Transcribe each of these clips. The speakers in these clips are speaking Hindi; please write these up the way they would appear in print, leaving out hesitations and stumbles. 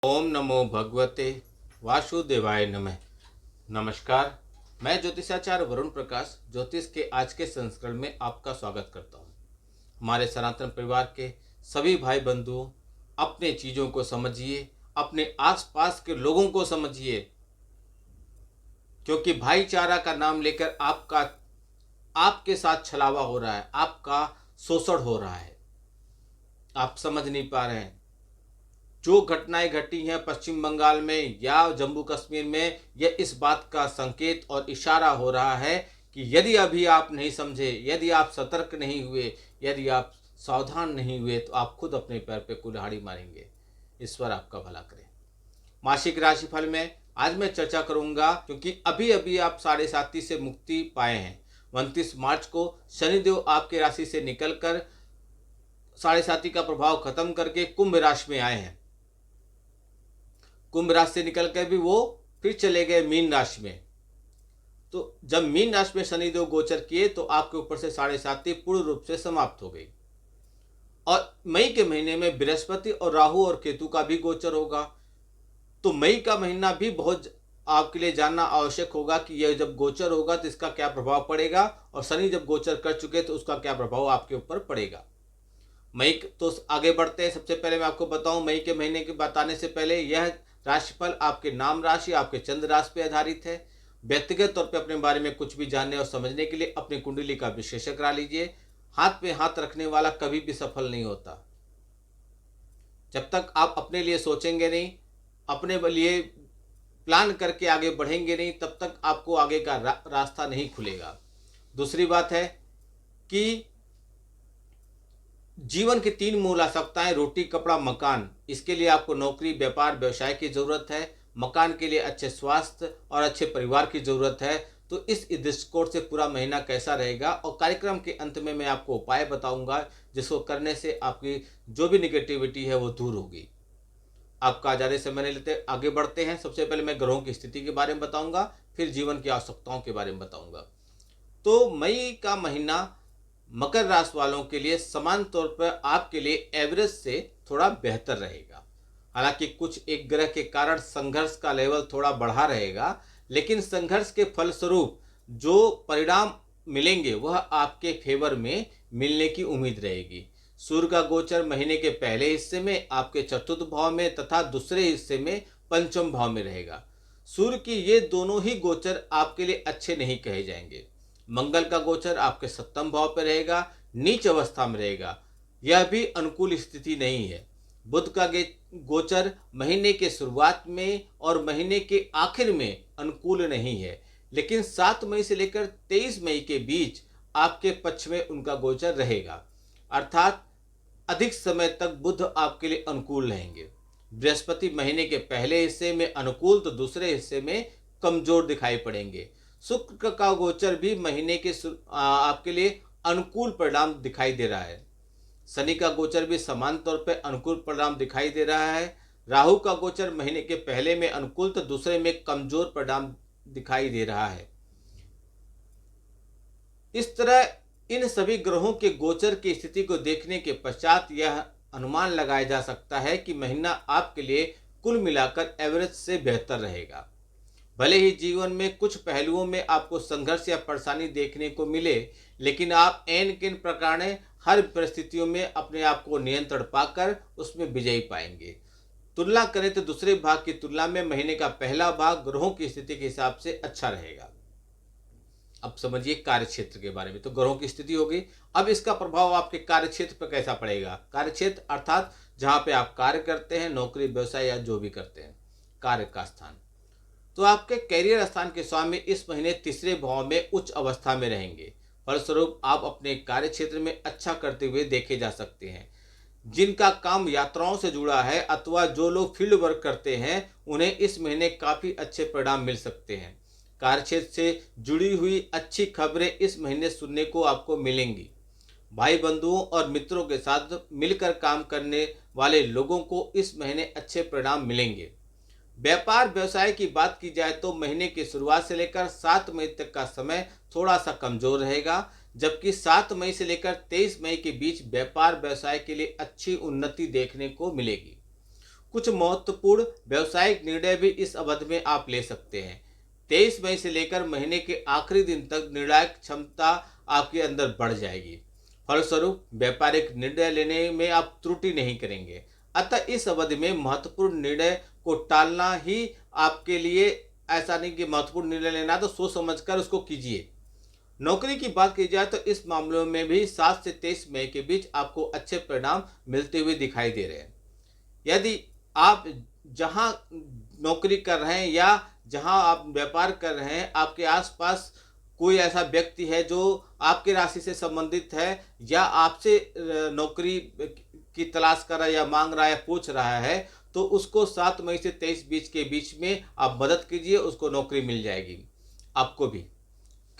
ओम नमो भगवते वासुदेवाय नमः। नमस्कार, मैं ज्योतिषाचार्य वरुण प्रकाश ज्योतिष के आज के संस्करण में आपका स्वागत करता हूँ। हमारे सनातन परिवार के सभी भाई बंधुओं, अपने चीज़ों को समझिए, अपने आसपास के लोगों को समझिए, क्योंकि भाईचारा का नाम लेकर आपके साथ छलावा हो रहा है, आपका शोषण हो रहा है। आप समझ नहीं पा रहे हैं। जो घटनाएं घटी हैं पश्चिम बंगाल में या जम्मू कश्मीर में, यह इस बात का संकेत और इशारा हो रहा है कि यदि अभी आप नहीं समझे, यदि आप सतर्क नहीं हुए, यदि आप सावधान नहीं हुए, तो आप खुद अपने पैर पे कुल्हाड़ी मारेंगे। ईश्वर आपका भला करे। मासिक राशिफल में आज मैं चर्चा करूंगा, क्योंकि अभी अभी आप 7.5 से मुक्ति पाए हैं। 29 मार्च को शनिदेव आपके राशि से निकलकर 7.5 का प्रभाव खत्म करके कुंभ राशि में आए हैं। कुंभ राशि से निकलकर भी वो फिर चले गए मीन राशि में। तो जब मीन राशि में शनिदेव गोचर किए तो आपके ऊपर से 7.5 पूर्ण रूप से समाप्त हो गई। और मई के महीने में बृहस्पति और राहु और केतु का भी गोचर होगा। तो मई का महीना भी बहुत आपके लिए जानना आवश्यक होगा कि यह जब गोचर होगा तो इसका क्या प्रभाव पड़ेगा, और शनि जब गोचर कर चुके तो उसका क्या प्रभाव आपके ऊपर पड़ेगा। मई तो आगे बढ़ते हैं। सबसे पहले मैं आपको बताऊं, मई के महीने के बताने से पहले यह राशिफल आपके नाम राशि, आपके चंद्र राशि पर आधारित है। व्यक्तिगत तौर पे अपने बारे में कुछ भी जानने और समझने के लिए अपनी कुंडली का विश्लेषण करा लीजिए। हाथ पे हाथ रखने वाला कभी भी सफल नहीं होता। जब तक आप अपने लिए सोचेंगे नहीं, अपने लिए प्लान करके आगे बढ़ेंगे नहीं, तब तक आपको आगे का रास्ता नहीं खुलेगा। दूसरी बात है कि जीवन की 3 मूल आवश्यकताएं, रोटी, कपड़ा, मकान। इसके लिए आपको नौकरी, व्यापार, व्यवसाय की जरूरत है। मकान के लिए अच्छे स्वास्थ्य और अच्छे परिवार की जरूरत है। तो इस दृष्टिकोण से पूरा महीना कैसा रहेगा, और कार्यक्रम के अंत में मैं आपको उपाय बताऊंगा जिसको करने से आपकी जो भी निगेटिविटी है वो दूर होगी। आपका ज़्यादा समय नहीं लेते, आगे बढ़ते हैं। सबसे पहले मैं ग्रहों की स्थिति के बारे में बताऊंगा, फिर जीवन की आवश्यकताओं के बारे में बताऊंगा। तो मई का महीना मकर राशि वालों के लिए समान तौर पर आपके लिए एवरेज से थोड़ा बेहतर रहेगा। हालांकि कुछ एक ग्रह के कारण संघर्ष का लेवल थोड़ा बढ़ा रहेगा, लेकिन संघर्ष के फलस्वरूप जो परिणाम मिलेंगे वह आपके फेवर में मिलने की उम्मीद रहेगी। सूर्य का गोचर महीने के पहले हिस्से में आपके चतुर्थ भाव में तथा दूसरे हिस्से में पंचम भाव में रहेगा। सूर्य की ये दोनों ही गोचर आपके लिए अच्छे नहीं कहे जाएंगे। मंगल का गोचर आपके 7वें भाव पर रहेगा, नीच अवस्था में रहेगा, यह भी अनुकूल स्थिति नहीं है। बुध का गोचर महीने के शुरुआत में और महीने के आखिर में अनुकूल नहीं है, लेकिन 7 मई से लेकर 23 मई के बीच आपके पक्ष में उनका गोचर रहेगा। अर्थात अधिक समय तक बुध आपके लिए अनुकूल रहेंगे। बृहस्पति महीने के पहले हिस्से में अनुकूल तो दूसरे हिस्से में कमजोर दिखाई पड़ेंगे। शुक्र का गोचर भी महीने के आपके लिए अनुकूल परिणाम दिखाई दे रहा है। शनि का गोचर भी समान तौर पर अनुकूल परिणाम दिखाई दे रहा है। राहु का गोचर महीने के पहले में अनुकूल तो दूसरे में कमजोर परिणाम दिखाई दे रहा है। इस तरह इन सभी ग्रहों के गोचर की स्थिति को देखने के पश्चात यह अनुमान लगाया जा सकता है कि महीना आपके लिए कुल मिलाकर एवरेज से बेहतर रहेगा। भले ही जीवन में कुछ पहलुओं में आपको संघर्ष या परेशानी देखने को मिले, लेकिन आप एन किन प्रकार हर परिस्थितियों में अपने आप को नियंत्रण पाकर उसमें विजयी पाएंगे। तुलना करें तो दूसरे भाग की तुलना में महीने का पहला भाग ग्रहों की स्थिति के हिसाब से अच्छा रहेगा। अब समझिए कार्य क्षेत्र के बारे में। तो ग्रहों की स्थिति होगी, अब इसका प्रभाव आपके कार्य क्षेत्र पर कैसा पड़ेगा। कार्य क्षेत्र अर्थात जहां पे आप कार्य करते हैं, नौकरी, व्यवसाय या जो भी करते हैं, कार्य का स्थान। तो आपके कैरियर स्थान के स्वामी इस महीने 3रे भाव में उच्च अवस्था में रहेंगे। फलस्वरूप आप अपने कार्य क्षेत्र में अच्छा करते हुए देखे जा सकते हैं। जिनका काम यात्राओं से जुड़ा है अथवा जो लोग फील्ड वर्क करते हैं उन्हें इस महीने काफ़ी अच्छे परिणाम मिल सकते हैं। कार्यक्षेत्र से जुड़ी हुई अच्छी खबरें इस महीने सुनने को आपको मिलेंगी। भाई बंधुओं और मित्रों के साथ मिलकर काम करने वाले लोगों को इस महीने अच्छे परिणाम मिलेंगे। व्यापार व्यवसाय की बात की जाए तो महीने की शुरुआत से लेकर 7 मई तक का समय थोड़ा सा कमजोर रहेगा, जबकि 7 मई से लेकर 23 मई के बीच व्यापार व्यवसाय के लिए अच्छी उन्नति देखने को मिलेगी। कुछ महत्वपूर्ण व्यावसायिक निर्णय भी इस अवधि में आप ले सकते हैं। 23 मई से लेकर महीने के आखिरी दिन तक निर्णायक क्षमता आपके अंदर बढ़ जाएगी। फलस्वरूप व्यापारिक निर्णय लेने में आप त्रुटि नहीं करेंगे। अतः इस अवधि में महत्वपूर्ण निर्णय को टालना ही आपके लिए, ऐसा नहीं कि महत्वपूर्ण निर्णय लेना तो सोच समझकर उसको कीजिए। नौकरी की बात की जाए तो इस मामलों में भी 7 से 23 मई के बीच आपको अच्छे परिणाम मिलते हुए दिखाई दे रहे हैं। यदि आप जहां नौकरी कर रहे हैं या जहां आप व्यापार कर रहे हैं, आपके आसपास कोई ऐसा व्यक्ति है जो आपके राशि से संबंधित है या आपसे नौकरी की तलाश कर रहा है या मांग रहा है या पूछ रहा है, तो उसको 7 मई से 23 बीच के बीच में आप मदद कीजिए, उसको नौकरी मिल जाएगी। आपको भी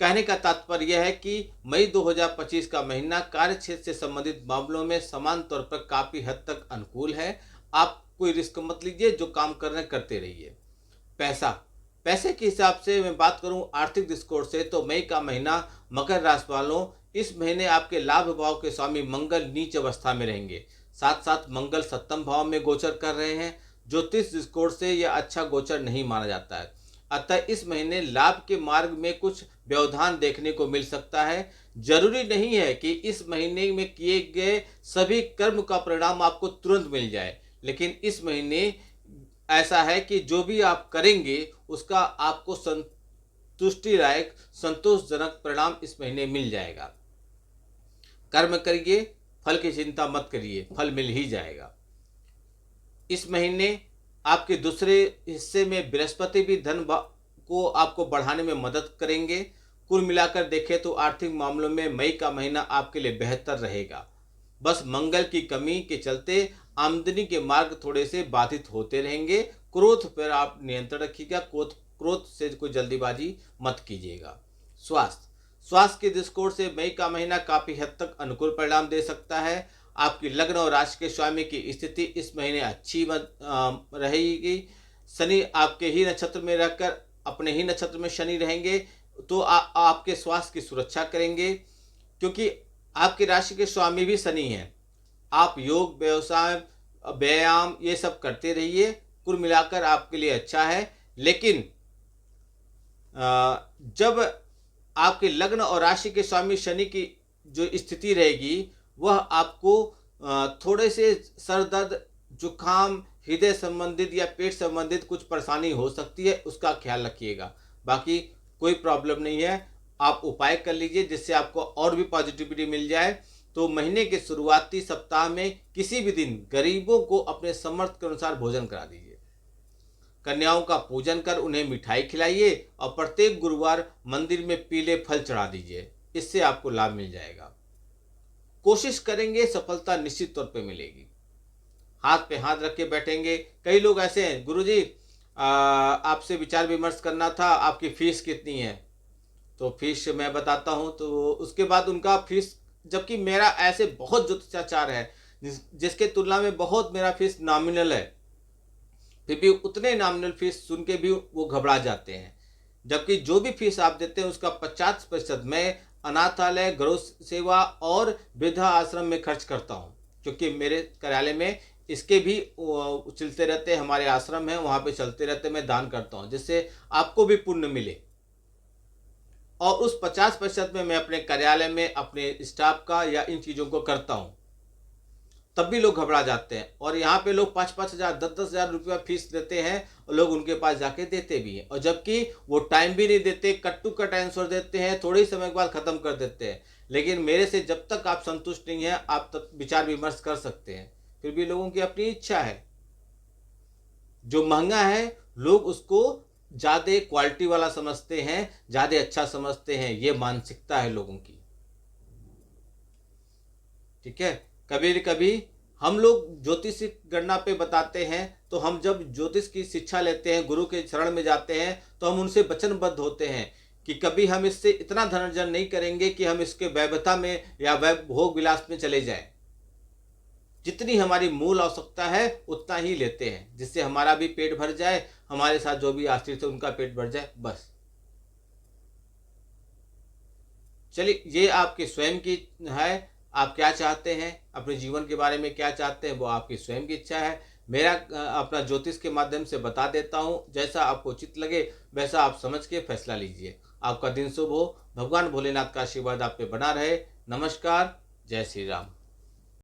कहने का तात्पर्य यह है कि मई 2025 का महीना कार्य क्षेत्र से संबंधित मामलों में समान तौर पर काफी हद तक अनुकूल है। आप कोई रिस्क मत लीजिए, जो काम कर रहे हैं करते रहिए। पैसे के हिसाब से मैं बात करूं आर्थिक दृष्टिकोण से, तो मई का महीना मकर राशि वालों, इस महीने आपके लाभ भाव के स्वामी मंगल नीच अवस्था में रहेंगे। साथ साथ मंगल सप्तम भाव में गोचर कर रहे हैं। ज्योतिष दृष्टिकोण से यह अच्छा गोचर नहीं माना जाता है। अतः इस महीने लाभ के मार्ग में कुछ व्यवधान देखने को मिल सकता है। जरूरी नहीं है कि इस महीने में किए गए सभी कर्म का परिणाम आपको तुरंत मिल जाए, लेकिन इस महीने ऐसा है कि जो भी आप करेंगे उसका आपको संतुष्टिदायक संतोषजनक परिणाम इस महीने मिल जाएगा। कर्म करिए, फल की चिंता मत करिए, फल मिल ही जाएगा। इस महीने आपके दूसरे हिस्से में बृहस्पति भी धन को आपको बढ़ाने में मदद करेंगे। कुल मिलाकर देखें तो आर्थिक मामलों में मई का महीना आपके लिए बेहतर रहेगा। बस मंगल की कमी के चलते आमदनी के मार्ग थोड़े से बाधित होते रहेंगे। क्रोध पर आप नियंत्रण रखिएगा, क्रोध से कोई जल्दीबाजी मत कीजिएगा। स्वास्थ्य के दृष्टिकोण से मई का महीना काफी हद तक अनुकूल परिणाम दे सकता है। आपकी लग्न और राशि के स्वामी की स्थिति इस महीने अच्छी रहेगी। शनि आपके ही नक्षत्र में रहकर, अपने ही नक्षत्र में शनि रहेंगे तो आपके स्वास्थ्य की सुरक्षा करेंगे, क्योंकि आपकी राशि के स्वामी भी शनि हैं। आप योग, व्यवसाय, व्यायाम ये सब करते रहिए। कुल मिलाकर आपके लिए अच्छा है। लेकिन जब आपके लग्न और राशि के स्वामी शनि की जो स्थिति रहेगी, वह आपको थोड़े से सर दर्द, जुकाम, हृदय संबंधित या पेट संबंधित कुछ परेशानी हो सकती है, उसका ख्याल रखिएगा। बाकी कोई प्रॉब्लम नहीं है। आप उपाय कर लीजिए जिससे आपको और भी पॉजिटिविटी मिल जाए। तो महीने के शुरुआती सप्ताह में किसी भी दिन गरीबों को अपने समर्थ के अनुसार भोजन करा दीजिए। कन्याओं का पूजन कर उन्हें मिठाई खिलाइए और प्रत्येक गुरुवार मंदिर में पीले फल चढ़ा दीजिए। इससे आपको लाभ मिल जाएगा। कोशिश करेंगे, सफलता निश्चित तौर पे मिलेगी। हाथ पे हाथ रख के बैठेंगे। कई लोग ऐसे हैं, गुरुजी आपसे विचार विमर्श करना था, आपकी फीस कितनी है? तो फीस मैं बताता हूँ। तो उसके बाद उनका फीस, जबकि मेरा ऐसे बहुत ज्योतिषाचार है जिसके तुलना में बहुत मेरा फीस नॉमिनल है, फिर भी उतने नॉमिनल फीस सुन के भी वो घबरा जाते हैं। जबकि जो भी फीस आप देते हैं उसका 50% मैं अनाथालय, गौ सेवा और वृद्धा आश्रम में खर्च करता हूँ, क्योंकि मेरे कार्यालय में इसके भी चलते रहते हैं। हमारे आश्रम है, वहाँ पे चलते रहते, मैं दान करता हूँ जिससे आपको भी पुण्य मिले। और उस 50% में मैं अपने कार्यालय में अपने स्टाफ का या इन चीज़ों को करता हूँ। तब भी लोग घबरा जाते हैं। और यहाँ पे लोग 5-5 हज़ार, 10-10 हज़ार रुपया फीस देते हैं और लोग उनके पास जाके देते भी हैं, और जबकि वो टाइम भी नहीं देते, कट टू कट आंसर देते हैं, थोड़े ही समय के बाद ख़त्म कर देते हैं। लेकिन मेरे से जब तक आप संतुष्ट नहीं हैं, आप तब विचार विमर्श कर सकते हैं। फिर भी लोगों की अपनी इच्छा है। जो महंगा है लोग उसको ज़्यादा क्वालिटी वाला समझते हैं, ज़्यादा अच्छा समझते हैं। ये मानसिकता है लोगों की। ठीक है। कभी कभी हम लोग ज्योतिष गणना पे बताते हैं, तो हम जब ज्योतिष की शिक्षा लेते हैं, गुरु के शरण में जाते हैं, तो हम उनसे वचनबद्ध होते हैं कि कभी हम इससे इतना धन अर्जन नहीं करेंगे कि हम इसके वैभवता में या भोग विलास में चले जाएं। जितनी हमारी मूल आवश्यकता है उतना ही लेते हैं, जिससे हमारा भी पेट भर जाए, हमारे साथ जो भी आश्रित है उनका पेट भर जाए, बस। चलिए, ये आपके स्वयं की है। आप क्या चाहते हैं, अपने जीवन के बारे में क्या चाहते हैं, वो आपकी स्वयं की इच्छा है। मेरा अपना ज्योतिष के माध्यम से बता देता हूँ। जैसा आपको उचित लगे वैसा आप समझ के फैसला लीजिए। आपका दिन शुभ हो। भगवान भोलेनाथ का आशीर्वाद आप पे बना रहे। नमस्कार। जय श्री राम।